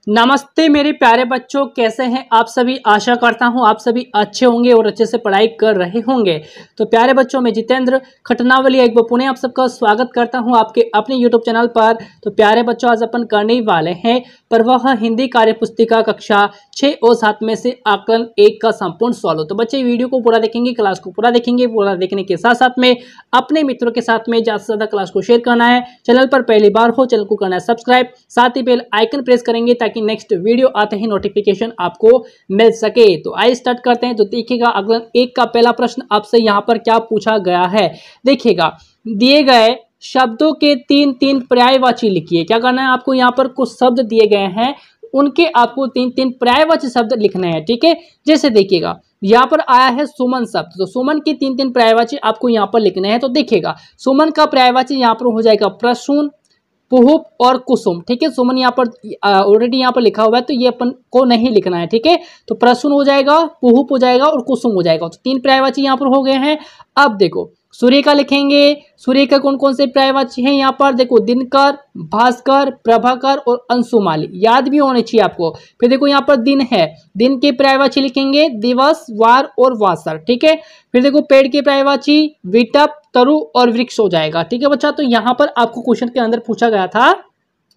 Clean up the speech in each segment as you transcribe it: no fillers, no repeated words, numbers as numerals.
नमस्ते मेरे प्यारे बच्चों, कैसे हैं आप सभी। आशा करता हूं आप सभी अच्छे होंगे और अच्छे से पढ़ाई कर रहे होंगे। तो प्यारे बच्चों, मैं जितेंद्र खटनावली एक बार पुनः आप सबका स्वागत करता हूं आपके अपने YouTube चैनल पर। तो प्यारे बच्चों, आज अपन करने वाले हैं प्रवाह हिंदी कार्य पुस्तिका कक्षा 6 और 7 में से आकलन 1 का संपूर्ण सॉल्व। तो बच्चे वीडियो को पूरा देखेंगे, क्लास को पूरा देखेंगे। पूरा देखने के साथ साथ में अपने मित्रों के साथ में ज़्यादा से ज़्यादा क्लास को शेयर करना है। चैनल पर पहली बार हो, चैनल को करना है सब्सक्राइब, साथ ही बेल आइकन प्रेस करेंगे ताकि नेक्स्ट वीडियो आते ही नोटिफिकेशन आपको मिल सके। तो आइए स्टार्ट करते हैं। तो देखिएगा आकलन 1 का पहला प्रश्न आपसे यहाँ पर क्या पूछा गया है। देखिएगा, दिए गए शब्दों के तीन पर्यायवाची लिखिए। क्या करना है आपको, यहाँ पर कुछ शब्द दिए गए हैं, उनके आपको तीन पर्यायवाची शब्द लिखने हैं। ठीक है, जैसे देखिएगा यहाँ पर आया है सुमन शब्द, तो सुमन के तीन पर्यायवाची आपको यहाँ पर लिखने हैं। तो देखिएगा, सुमन का पर्यायवाची यहाँ पर हो जाएगा प्रसून, पुहुप और कुसुम। ठीक है, सुमन यहाँ पर ऑलरेडी यहाँ पर लिखा हुआ है, तो ये अपन को नहीं लिखना है। ठीक है, तो प्रसून हो जाएगा, पुहुप हो जाएगा और कुसुम हो जाएगा। तो 3 पर्यायवाची यहाँ पर हो गए हैं। अब देखो सूर्य का लिखेंगे। सूर्य का कौन कौन से पर्यायवाची हैं यहाँ पर, देखो दिनकर, भास्कर, प्रभाकर और अंशुमाली, याद भी होने चाहिए आपको। फिर देखो यहाँ पर दिन है, दिन के पर्यायवाची लिखेंगे दिवस, वार और वासर। ठीक है, फिर देखो पेड़ के पर्यायवाची विटप, तरु और वृक्ष हो जाएगा। ठीक है बच्चा, तो यहाँ पर आपको क्वेश्चन के अंदर पूछा गया था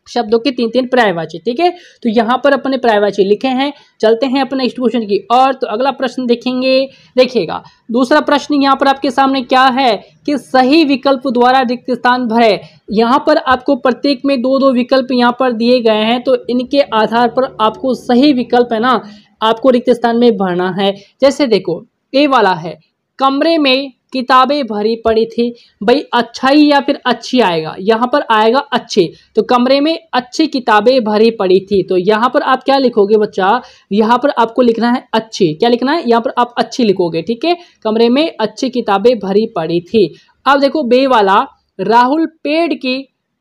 शब्दों के तीन पर्यायवाची। ठीक है, तो यहाँ पर अपने पर्यायवाची लिखे हैं। चलते हैं अपने नेक्स्ट क्वेश्चन की और। तो अगला प्रश्न देखेंगे। देखिएगा दूसरा प्रश्न यहाँ पर आपके सामने क्या है कि सही विकल्प द्वारा रिक्त स्थान भरे। यहाँ पर आपको प्रत्येक में 2-2 विकल्प यहाँ पर दिए गए हैं, तो इनके आधार पर आपको सही विकल्प है ना आपको रिक्त स्थान में भरना है। जैसे देखो ए वाला है, कमरे में किताबें भरी पड़ी थी। भाई अच्छाई या फिर अच्छी आएगा, यहाँ पर आएगा अच्छे। तो कमरे में अच्छी किताबें भरी पड़ी थी, तो यहाँ पर आप क्या लिखोगे बच्चा, यहाँ पर आपको लिखना है अच्छी। क्या लिखना है यहाँ पर, आप अच्छी लिखोगे। ठीक है, कमरे में अच्छी किताबें भरी पड़ी थी। अब देखो बे वाला, राहुल पेड़ की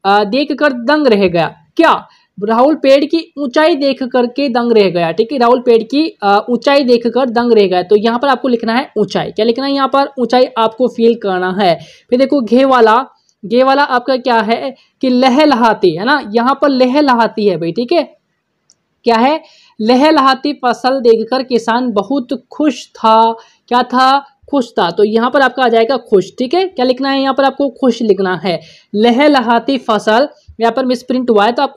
देखकर दंग रह गया। क्या, राहुल पेड़ की ऊंचाई देख करके दंग रह गया। ठीक है, राहुल पेड़ की ऊंचाई देखकर दंग रह गया। तो यहाँ पर आपको लिखना है ऊंचाई। क्या लिखना है यहाँ पर, ऊंचाई आपको फील करना है। फिर देखो घे वाला आपका क्या है कि लहलहाती है ना, यहाँ पर लहलहाती है भाई। ठीक है, क्या है, लहलहाती फसल देखकर किसान बहुत खुश था। क्या था, खुश था। तो यहाँ पर आपका आ जाएगा खुश। ठीक है, क्या लिखना है यहाँ पर, आपको खुश लिखना है। लहलहाती फसल, यहाँ पर मिसप्रिंट हुआ है तो आप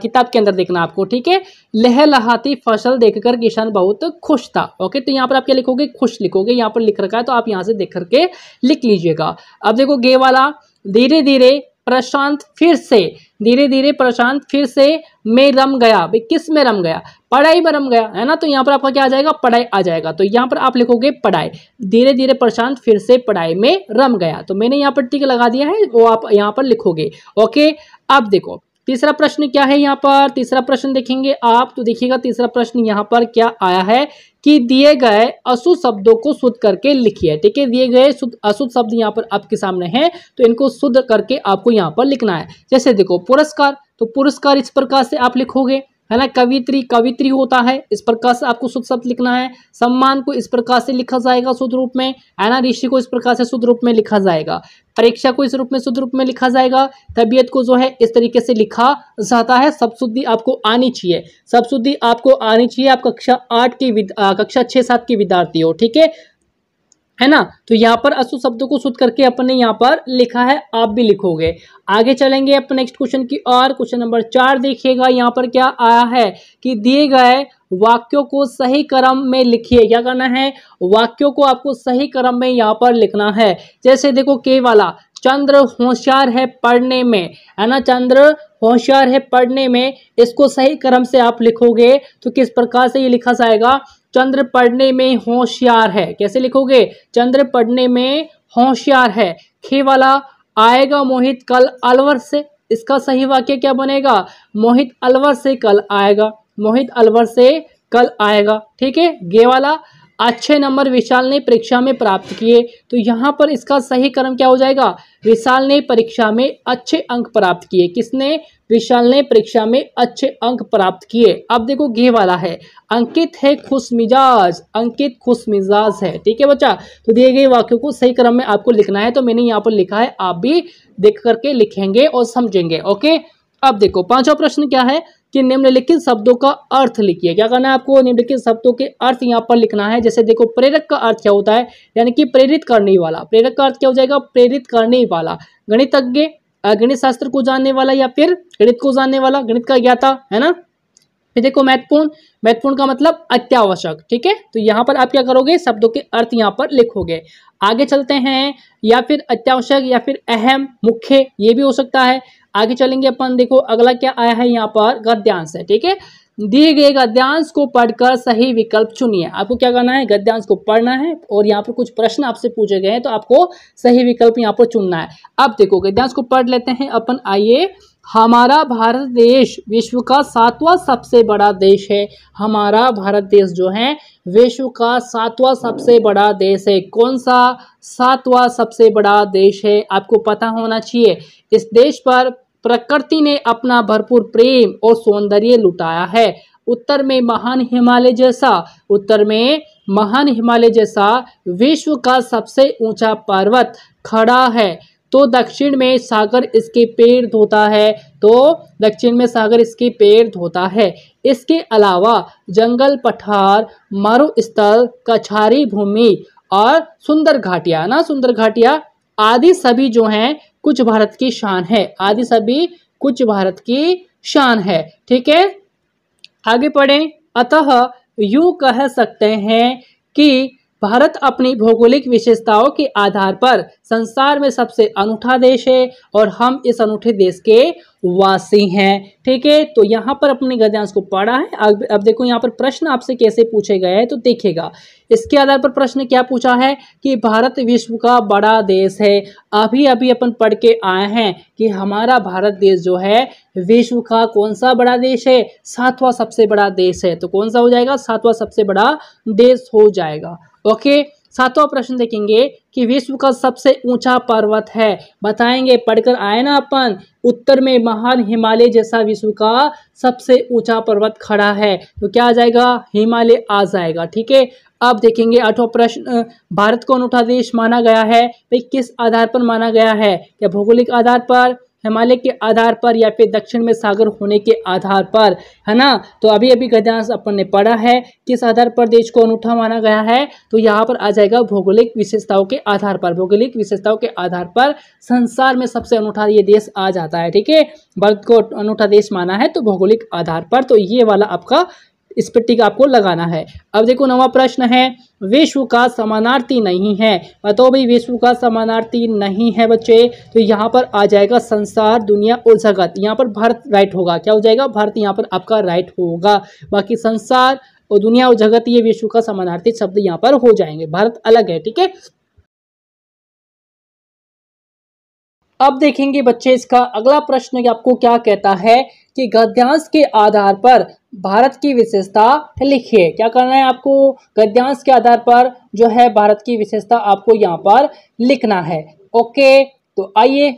किताब के अंदर देखना आपको। ठीक है, लहलहाती फसल देखकर किसान बहुत खुश था। ओके, तो यहाँ पर आप क्या लिखोगे, खुश लिखोगे। यहाँ पर लिख रखा है तो आप यहाँ से देख करके लिख लीजिएगा। अब देखो गे वाला, धीरे धीरे प्रशांत फिर से, धीरे धीरे प्रशांत फिर से में रम गया। भाई किस में रम गया, पढ़ाई में रम गया है ना, तो यहाँ पर आपका क्या आ जाएगा, पढ़ाई आ जाएगा। तो यहाँ पर आप लिखोगे पढ़ाई, धीरे धीरे प्रशांत फिर से पढ़ाई में रम गया। तो मैंने यहाँ पर टिक लगा दिया है, वो आप यहाँ पर लिखोगे। ओके, अब देखो तीसरा प्रश्न क्या है यहाँ पर, तीसरा प्रश्न देखेंगे आप। तो देखिएगा तीसरा प्रश्न यहाँ पर क्या आया है कि दिए गए अशुद्ध शब्दों को शुद्ध करके लिखिए। ठीक है, दिए गए अशुद्ध शब्द यहाँ पर आपके सामने हैं, तो इनको शुद्ध करके आपको यहाँ पर लिखना है। जैसे देखो पुरस्कार, तो पुरस्कार इस प्रकार से आप लिखोगे है ना। कवित्री होता है, इस प्रकार से आपको शुद्ध शब्द लिखना है। सम्मान को इस प्रकार से लिखा जाएगा शुद्ध रूप में, है ना। ऋषि को इस प्रकार से शुद्ध रूप में लिखा जाएगा। परीक्षा को इस रूप में शुद्ध रूप में लिखा जाएगा। तबीयत को जो है इस तरीके से लिखा जाता है। सब शुद्धि आपको आनी चाहिए, सब शुद्धि आपको आनी चाहिए। आप कक्षा 6-7 के विद्यार्थी हो। ठीक है ना। तो यहाँ पर अशुद्ध शब्दों को शुद्ध करके अपने यहाँ पर लिखा है, आप भी लिखोगे। आगे चलेंगे अपने नेक्स्ट क्वेश्चन की और। क्वेश्चन नंबर 4 देखिएगा, यहाँ पर क्या आया है कि दिए गए वाक्यों को सही क्रम में लिखिए। क्या करना है, वाक्यों को आपको सही क्रम में यहाँ पर लिखना है। जैसे देखो के वाला, चंद्र होशियार है पढ़ने में, है ना। चंद्र होशियार है पढ़ने में, इसको सही क्रम से आप लिखोगे तो किस प्रकार से ये लिखा जाएगा, चंद्र पढ़ने में होशियार है। कैसे लिखोगे, चंद्र पढ़ने में होशियार है। खे वाला, आएगा मोहित कल अलवर से, इसका सही वाक्य क्या बनेगा, मोहित अलवर से कल आएगा, मोहित अलवर से कल आएगा। ठीक है, गे वाला, अच्छे नंबर विशाल ने परीक्षा में प्राप्त किए। तो यहाँ पर इसका सही क्रम क्या हो जाएगा, विशाल ने परीक्षा में अच्छे अंक प्राप्त किए। किसने, विशाल ने परीक्षा में अच्छे अंक प्राप्त किए। अब देखो घे वाला है, अंकित है खुश मिजाज, अंकित खुश मिजाज है। ठीक है बच्चा, तो दिए गए वाक्यों को सही क्रम में आपको लिखना है। तो मैंने यहाँ पर लिखा है, आप भी देख करके लिखेंगे और समझेंगे। ओके, अब देखो पांचवा प्रश्न क्या है, कि निम्नलिखित शब्दों का अर्थ लिखिए। क्या करना है आपको, निम्नलिखित शब्दों के अर्थ यहाँ पर लिखना है। जैसे देखो, प्रेरक का अर्थ क्या होता है, यानी कि प्रेरित करने वाला। प्रेरक का अर्थ क्या हो जाएगा, प्रेरित करने वाला। गणितज्ञ, गणित शास्त्र को जानने वाला या फिर गणित को जानने वाला, गणित का ज्ञाता, है ना। फिर देखो महत्वपूर्ण, महत्वपूर्ण का मतलब अत्यावश्यक, ठीक है। तो यहाँ पर आप क्या करोगे, शब्दों के अर्थ यहाँ पर लिखोगे। आगे चलते हैं, या फिर अत्यावश्यक या फिर अहम, मुख्य, ये भी हो सकता है। आगे चलेंगे अपन, देखो अगला क्या आया है यहाँ पर, गद्यांश है, ठीक है। दिए गए गद्यांश को पढ़कर सही विकल्प चुनिए। आपको क्या करना है, गद्यांश को पढ़ना है और यहाँ पर कुछ प्रश्न आपसे पूछे गए हैं तो आपको सही विकल्प यहाँ पर चुनना है। अब देखो गद्यांश को पढ़ लेते हैं अपन, आइए। हमारा भारत देश विश्व का 7वां सबसे बड़ा देश है। हमारा भारत देश जो है विश्व का 7वां सबसे बड़ा देश है। कौन सा 7वां सबसे बड़ा देश है, आपको पता होना चाहिए। इस देश पर प्रकृति ने अपना भरपूर प्रेम और सौंदर्य लुटाया है। उत्तर में महान हिमालय जैसा, उत्तर में महान हिमालय जैसा विश्व का सबसे ऊंचा पर्वत खड़ा है। तो दक्षिण में सागर इसके पैर धोता है, तो दक्षिण में सागर इसके पैर धोता है। इसके अलावा जंगल, पठार, मरुस्थल, कछारी भूमि और सुंदर घाटियां ना, सुंदर घाटियां आदि सभी जो हैं कुछ भारत की शान है। आदि सभी कुछ भारत की शान है, ठीक है। आगे पढ़ें। अतः यूं कह सकते हैं कि भारत अपनी भौगोलिक विशेषताओं के आधार पर संसार में सबसे अनूठा देश है और हम इस अनूठे देश के वासी हैं, ठीक है। तो यहाँ पर अपने गद्यांश को पढ़ा है। अब देखो यहाँ पर प्रश्न आपसे कैसे पूछे गए हैं तो देखिएगा। इसके आधार पर प्रश्न क्या पूछा है कि भारत विश्व का बड़ा देश है। अभी अभी अपन पढ़ के आए हैं कि हमारा भारत देश जो है विश्व का कौन सा बड़ा देश है, 7वां सबसे बड़ा देश है। तो कौन सा हो जाएगा, 7वां सबसे बड़ा देश हो जाएगा। ओके, 7वां प्रश्न देखेंगे कि विश्व का सबसे ऊंचा पर्वत है, बताएंगे, पढ़कर आए ना अपन। उत्तर में महान हिमालय जैसा विश्व का सबसे ऊंचा पर्वत खड़ा है, तो क्या आ जाएगा, हिमालय आ जाएगा, ठीक है। अब देखेंगे 8वां प्रश्न, भारत को अनूठा देश माना गया है, भाई किस आधार पर माना गया है, क्या भौगोलिक आधार पर, हिमालय के आधार पर या फिर दक्षिण में सागर होने के आधार पर, है ना। तो अभी अभी गद्यांश अपन ने पढ़ा है, किस आधार पर देश को अनूठा माना गया है, तो यहाँ पर आ जाएगा भौगोलिक विशेषताओं के आधार पर। भौगोलिक विशेषताओं के आधार पर संसार में सबसे अनूठा ये देश आ जाता है, ठीक है। भारत को अनूठा देश माना है तो भौगोलिक आधार पर, तो ये वाला आपका इस पे टिक आपको लगाना है। अब देखो 9वां प्रश्न है, विश्व का समानार्थी नहीं है, बताओ भाई विश्व का समानार्थी नहीं है बच्चे, तो यहाँ पर आ जाएगा संसार, दुनिया और जगत। यहाँ पर भारत राइट होगा, क्या हो जाएगा, भारत यहाँ पर आपका राइट होगा। बाकी संसार और दुनिया और जगत ये विश्व का समानार्थी शब्द यहाँ पर हो जाएंगे, भारत अलग है, ठीक है। अब देखेंगे बच्चे इसका अगला प्रश्न आपको क्या कहता है कि गद्यांश के आधार पर भारत की विशेषता लिखिए। क्या करना है आपको, गद्यांश के आधार पर जो है भारत की विशेषता आपको यहाँ पर लिखना है। ओके, तो आइए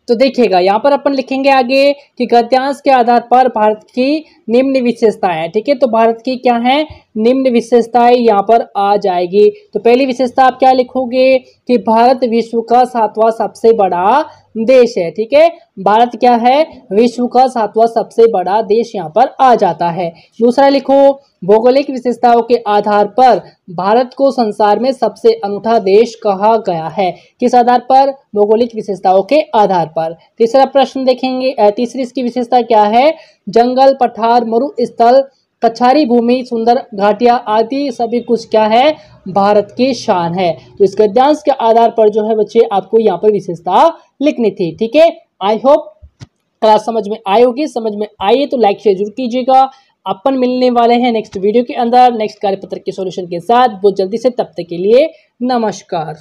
तो देखिएगा यहाँ पर अपन लिखेंगे आगे कि गद्यांश के आधार पर भारत की निम्न विशेषताएं, ठीक है। तो भारत की क्या है, निम्न विशेषताएं यहाँ पर आ जाएगी। तो पहली विशेषता आप क्या लिखोगे कि भारत विश्व का 7वां सबसे बड़ा देश है, ठीक है। भारत क्या है, विश्व का 7वां सबसे बड़ा देश यहाँ पर आ जाता है। दूसरा लिखो, भौगोलिक विशेषताओं के आधार पर भारत को संसार में सबसे अनूठा देश कहा गया है। किस आधार पर, भौगोलिक विशेषताओं के आधार पर। तीसरा प्रश्न देखेंगे, तीसरी इसकी विशेषता क्या है, जंगल, पठार, मरुस्थल, कछारी भूमि, सुंदर घाटियां आदि सभी कुछ क्या है, भारत की शान है। तो इस गद्यांश के आधार पर जो है बच्चे आपको यहाँ पर विशेषता लिखनी थी, ठीक है। आई होप क्लास समझ में आई होगी, समझ में आई तो लाइक शेयर जरूर कीजिएगा। अपन मिलने वाले हैं नेक्स्ट वीडियो के अंदर नेक्स्ट कार्यपत्र के सॉल्यूशन के साथ बहुत जल्दी से, तब तक के लिए नमस्कार।